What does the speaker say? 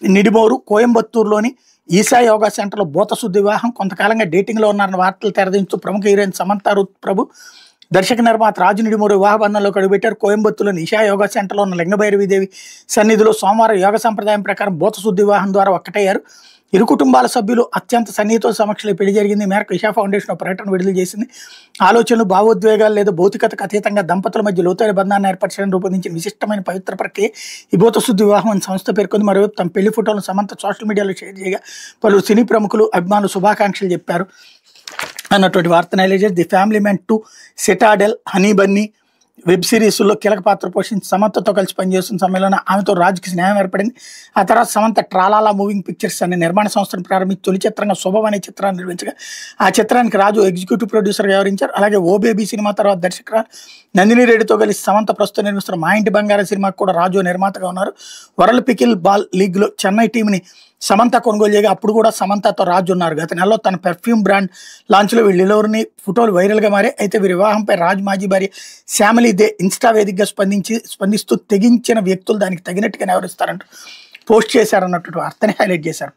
నిడిమోరు కోయంబత్తూరులోని ఈశా యోగా సెంటర్లో బోతశుద్ధి వివాహం. కొంతకాలంగా డేటింగ్లో ఉన్నారన్న వార్తలు తెరదించుతూ ప్రముఖ హీరోయిన్ సమంత రూత్ ప్రభు, దర్శక నిర్మాత రాజు నిడిమోరు వివాహ బంధంలోకి అడుగుపెట్టారు. కోయంబత్తూరులోని ఈశా యోగా సెంటర్లో ఉన్న లింగభైరవీదేవి సన్నిధిలో సోమవారం యోగ సంప్రదాయం ప్రకారం బోతశుద్ధి వివాహం ద్వారా ఒక్కటయ్యారు. ఇరు కుటుంబాల సభ్యులు అత్యంత సన్నిహిత సమక్షంలో పెళ్లి జరిగింది. ఈ మేరకు ఇషా ఫౌండేషన్ ఒక ప్రకటన విడుదల చేసింది. ఆలోచనలు, భావోద్వేగాలు లేదా భౌతికతకు అతీతంగా దంపతుల మధ్య లోతైన బంధాన్ని ఏర్పరచడానికి రూపొందించిన విశిష్టమైన పవిత్ర ప్రక్రియ ఈ బోతశుద్ధి వివాహం అని సంస్థ పేర్కొంది. మరోవైపు తమ పెళ్లి ఫోటోలను సమంత సోషల్ మీడియాలో షేర్ చేయగా పలువురు సినీ ప్రముఖులు, అభిమానులు శుభాకాంక్షలు చెప్పారు అన్నటువంటి వార్తను హైలైట్ చేసి the family man 2, Citadel, honey Bunny web సిరీస్లో కీలక పాత్ర పోషించి సమంతతో కలిసి పనిచేస్తున్న సమయంలో ఆమెతో రాజుకి స్నేహం ఏర్పడింది. ఆ తర్వాత సమంత ట్రాలాలా మూవింగ్ పిక్చర్స్ అనే నిర్మాణ సంస్థను ప్రారంభించి తొలి చిత్రంగా శుభం అనే చిత్రాన్ని నిర్మించగా ఆ చిత్రానికి రాజు ఎగ్జిక్యూటివ్ ప్రొడ్యూసర్గా వ్యవహరించారు. అలాగే ఓ బేబీ సినిమా తర్వాత దర్శకురాలు నందిని రెడ్డితో కలిసి సమంత ప్రస్తుతం నిర్మిస్తున్న మా ఇంటి బంగారం సినిమాకు కూడా రాజు నిర్మాతగా ఉన్నారు. వరల్డ్ పికిల్ బాల్ లీగ్లో చెన్నై టీంని సమంత కొనుగోలు చేయగా అప్పుడు కూడా సమంతతో రాజు ఉన్నారు. గత నెలలో తన పెర్ఫ్యూమ్ బ్రాండ్ లాంచ్లో వీళ్ళెవరిని ఫోటోలు వైరల్గా మారే. అయితే వీరి వివాహంపై రాజు మాజీ భార్య శ్యామిలి దే ఇన్స్టా వేదికగా స్పందిస్తూ తెగించిన వ్యక్తులు దానికి తగినట్టుగా వ్యవహరిస్తారంటూ పోస్ట్ చేశారన్నటువంటి వార్తని హైలైట్ చేశారు.